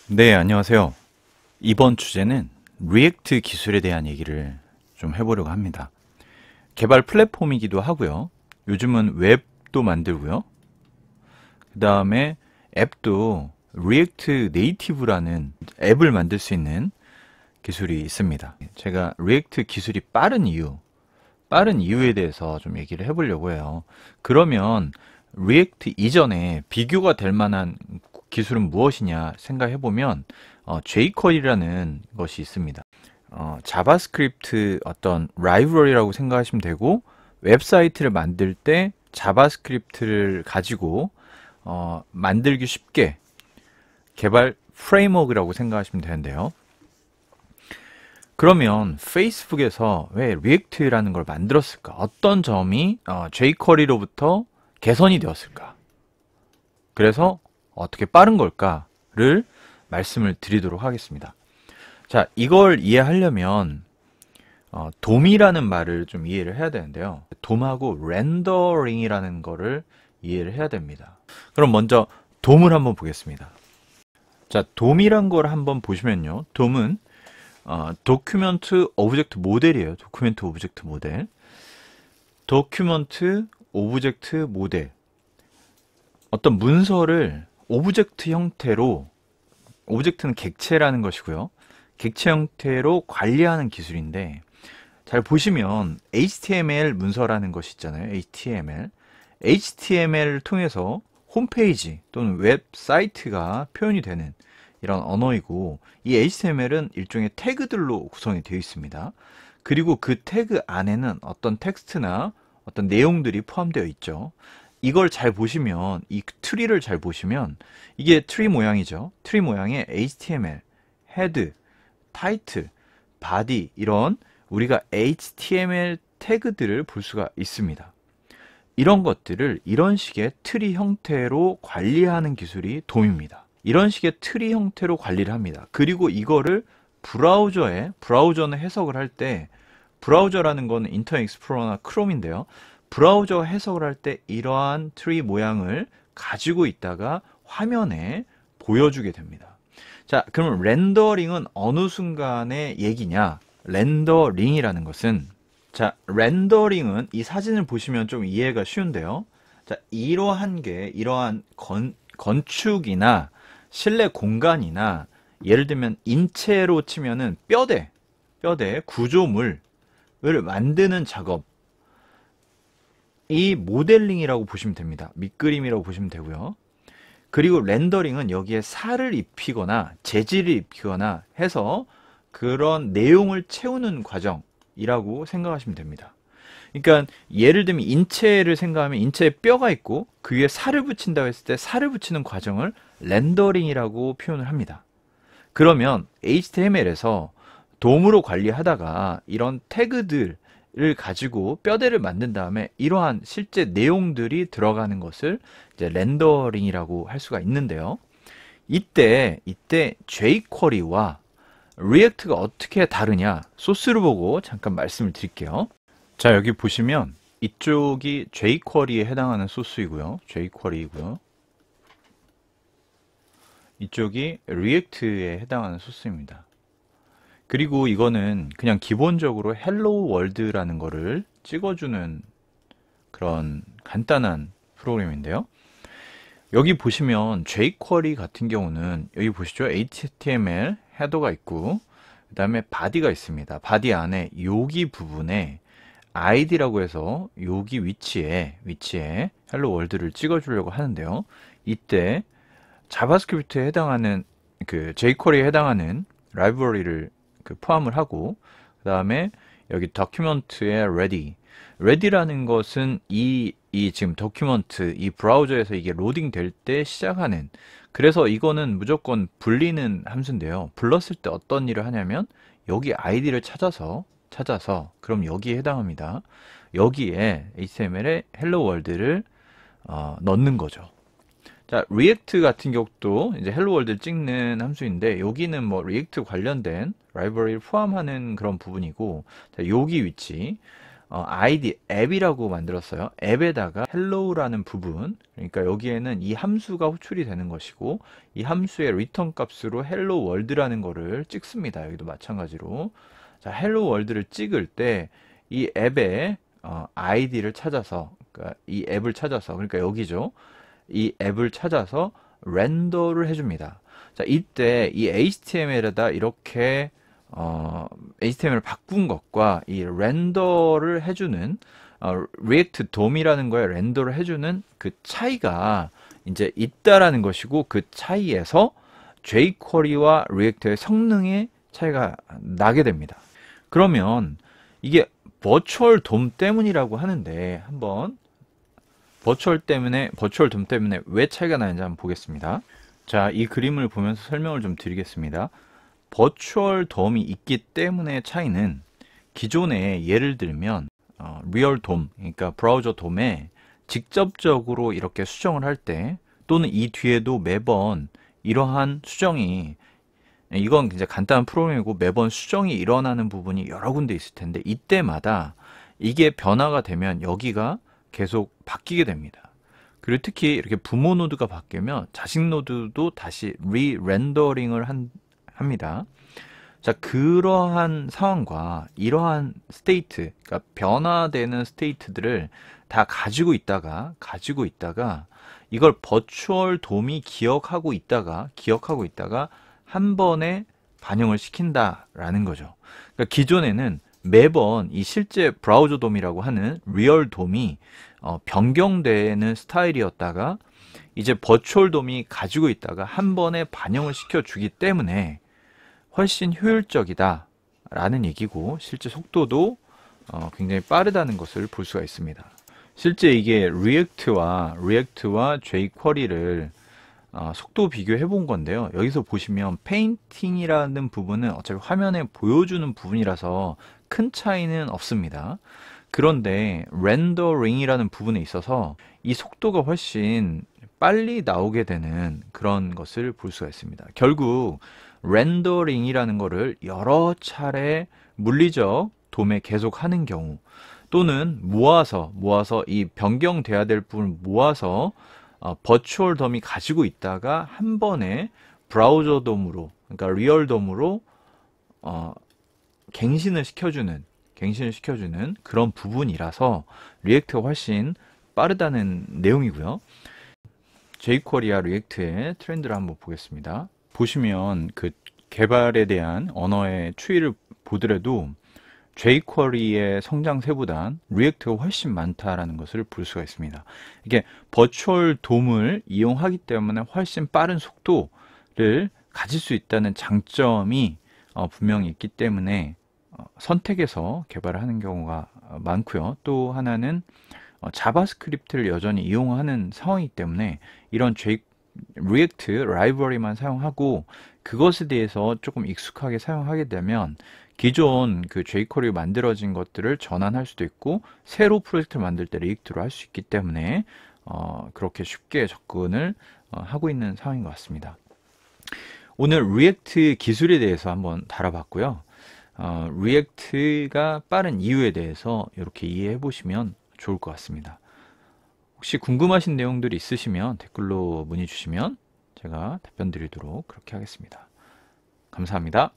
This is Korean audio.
네, 안녕하세요. 이번 주제는 리액트 기술에 대한 얘기를 좀 해보려고 합니다. 개발 플랫폼이기도 하고요. 요즘은 웹도 만들고요. 그 다음에 앱도 리액트 네이티브라는 앱을 만들 수 있는 기술이 있습니다. 제가 리액트 기술이 빠른 이유에 대해서 좀 얘기를 해보려고 해요. 그러면 리액트 이전에 비교가 될 만한 기술은 무엇이냐 생각해보면 jQuery라는 것이 있습니다. 자바스크립트 어떤 라이브러리라고 생각하시면 되고, 웹사이트를 만들 때 자바스크립트를 가지고 만들기 쉽게 개발 프레임워크라고 생각하시면 되는데요. 그러면 페이스북에서 왜 리액트라는 걸 만들었을까? 어떤 점이 jQuery로부터 개선이 되었을까? 그래서 어떻게 빠른 걸까를 말씀을 드리도록 하겠습니다. 자, 이걸 이해하려면 돔이라는 말을 좀 이해를 해야 되는데요. 돔하고 렌더링이라는 거를 이해를 해야 됩니다. 그럼 먼저 돔을 한번 보겠습니다. 자, 돔이란 걸 한번 보시면요. 돔은 도큐멘트 오브젝트 모델이에요. 도큐멘트 오브젝트 모델. 도큐멘트 오브젝트 모델. 어떤 문서를 오브젝트 형태로, 오브젝트는 객체라는 것이고요. 객체 형태로 관리하는 기술인데, 잘 보시면 HTML 문서라는 것이 있잖아요. HTML을 통해서 홈페이지 또는 웹사이트가 표현이 되는 이런 언어이고, 이 HTML은 일종의 태그들로 구성이 되어 있습니다. 그리고 그 태그 안에는 어떤 텍스트나 어떤 내용들이 포함되어 있죠. 이걸 잘 보시면, 이 트리를 잘 보시면, 이게 트리 모양이죠. 트리 모양의 HTML, 헤드, 타이틀, 바디, 이런 우리가 HTML 태그들을 볼 수가 있습니다. 이런 것들을 이런 식의 트리 형태로 관리하는 기술이 돔입니다. 이런 식의 트리 형태로 관리를 합니다. 그리고 이거를 브라우저는 해석을 할 때, 브라우저라는 거는 인터넷 익스플로러나 크롬인데요. 브라우저 해석을 할 때 이러한 트리 모양을 가지고 있다가 화면에 보여주게 됩니다. 자, 그러면 렌더링은 어느 순간의 얘기냐? 렌더링이라는 것은, 자, 렌더링은 이 사진을 보시면 좀 이해가 쉬운데요. 자, 이러한 건축이나 실내 공간이나, 예를 들면 인체로 치면은 뼈대 구조물을 만드는 작업, 이 모델링이라고 보시면 됩니다. 밑그림이라고 보시면 되고요. 그리고 렌더링은 여기에 살을 입히거나 재질을 입히거나 해서 그런 내용을 채우는 과정이라고 생각하시면 됩니다. 그러니까 예를 들면 인체를 생각하면 인체에 뼈가 있고 그 위에 살을 붙인다고 했을 때 살을 붙이는 과정을 렌더링이라고 표현을 합니다. 그러면 HTML에서 돔으로 관리하다가 이런 태그들을 가지고 뼈대를 만든 다음에 이러한 실제 내용들이 들어가는 것을 이제 렌더링이라고 할 수가 있는데요. 이때 jQuery와 리액트가 어떻게 다르냐, 소스를 보고 잠깐 말씀을 드릴게요. 자, 여기 보시면 이쪽이 jQuery에 해당하는 소스이고요. jQuery이고요. 이쪽이 리액트에 해당하는 소스입니다. 그리고 이거는 그냥 기본적으로 헬로 월드라는 거를 찍어주는 그런 간단한 프로그램인데요. 여기 보시면 jQuery 같은 경우는 여기 보시죠. HTML 헤더가 있고 그 다음에 바디가 있습니다. 바디 안에 여기 부분에 id라고 해서 여기 위치에 헬로 월드를 찍어주려고 하는데요. 이때 자바스크립트에 해당하는 jQuery에 해당하는 라이브러리를 포함을 하고, 그 다음에 여기 document의 ready라는 것은 이 지금 document, 이 브라우저에서 이게 로딩 될 때 시작하는, 그래서 이거는 무조건 불리는 함수인데요. 불렀을 때 어떤 일을 하냐면 여기 id를 찾아서 그럼 여기에 해당합니다. 여기에 HTML에 hello world를 넣는 거죠. 자, 리액트 같은 경우도 이제 헬로 월드를 찍는 함수인데, 여기는 뭐 리액트 관련된 라이브러리를 포함하는 그런 부분이고, 자, 여기 위치, id 앱이라고 만들었어요. 앱에다가 hello라는 부분, 그러니까 여기에는 이 함수가 호출이 되는 것이고 이 함수의 리턴 값으로 hello world라는 거를 찍습니다. 여기도 마찬가지로 자 hello world를 찍을 때 이 앱의 id를 찾아서, 그러니까 이 앱을 찾아서, 그러니까 여기죠. 이 앱을 찾아서 렌더를 해줍니다. 자, 이때 이 HTML에다 이렇게 HTML을 바꾼 것과 이 렌더를 해주는 리액트 돔이라는 거에 렌더를 해주는 그 차이가 이제 있다라는 것이고, 그 차이에서 jQuery와 리액트의 성능의 차이가 나게 됩니다. 그러면 이게 버추얼 돔 때문이라고 하는데, 한번 버추얼 돔 때문에 왜 차이가 나는지 한번 보겠습니다. 자, 이 그림을 보면서 설명을 좀 드리겠습니다. 버추얼 돔이 있기 때문에 차이는, 기존에 예를 들면 리얼 돔, 그러니까 브라우저 돔에 직접적으로 이렇게 수정을 할 때, 또는 이 뒤에도 매번 이러한 수정이, 이건 이제 간단한 프로그램이고 매번 수정이 일어나는 부분이 여러 군데 있을 텐데, 이때마다 이게 변화가 되면 여기가 계속 바뀌게 됩니다. 그리고 특히 이렇게 부모 노드가 바뀌면 자식 노드도 다시 리렌더링을 합니다. 자, 그러한 상황과 이러한 스테이트, 그러니까 변화되는 스테이트들을 다 가지고 있다가 이걸 버추얼 돔이 기억하고 있다가 한 번에 반영을 시킨다라는 거죠. 그러니까 기존에는 매번 이 실제 브라우저 돔이라고 하는 리얼 돔이 변경되는 스타일이었다가, 이제 버추얼 돔이 가지고 있다가 한 번에 반영을 시켜주기 때문에 훨씬 효율적이다 라는 얘기고, 실제 속도도 굉장히 빠르다는 것을 볼 수가 있습니다. 실제 이게 리액트와 jQuery를 속도 비교해 본 건데요. 여기서 보시면 페인팅이라는 부분은 어차피 화면에 보여주는 부분이라서 큰 차이는 없습니다. 그런데 렌더링이라는 부분에 있어서 이 속도가 훨씬 빨리 나오게 되는 그런 것을 볼 수가 있습니다. 결국 렌더링이라는 거를 여러 차례 물리적 돔에 계속 하는 경우, 또는 모아서 이 변경돼야 될 부분을 모아서 버추얼 돔이 가지고 있다가 한 번에 브라우저 돔으로, 그러니까 리얼 돔으로 갱신을 시켜주는 그런 부분이라서 리액트가 훨씬 빠르다는 내용이고요. jQuery와 리액트의 트렌드를 한번 보겠습니다. 보시면 그 개발에 대한 언어의 추이를 보더라도 jQuery의 성장세보단 리액트가 훨씬 많다라는 것을 볼 수가 있습니다. 이게 버추얼 돔을 이용하기 때문에 훨씬 빠른 속도를 가질 수 있다는 장점이 분명히 있기 때문에 선택해서 개발을 하는 경우가 많고요. 또 하나는 자바스크립트를 여전히 이용하는 상황이기 때문에 이런 리액트 라이브러리만 사용하고 그것에 대해서 조금 익숙하게 사용하게 되면 기존 그 jQuery 만들어진 것들을 전환할 수도 있고, 새로 프로젝트를 만들 때 리액트로 할 수 있기 때문에 그렇게 쉽게 접근을 하고 있는 상황인 것 같습니다. 오늘 리액트 기술에 대해서 한번 다뤄봤고요. 리액트가 빠른 이유에 대해서 이렇게 이해해 보시면 좋을 것 같습니다. 혹시 궁금하신 내용들이 있으시면 댓글로 문의 주시면 제가 답변 드리도록 그렇게 하겠습니다. 감사합니다.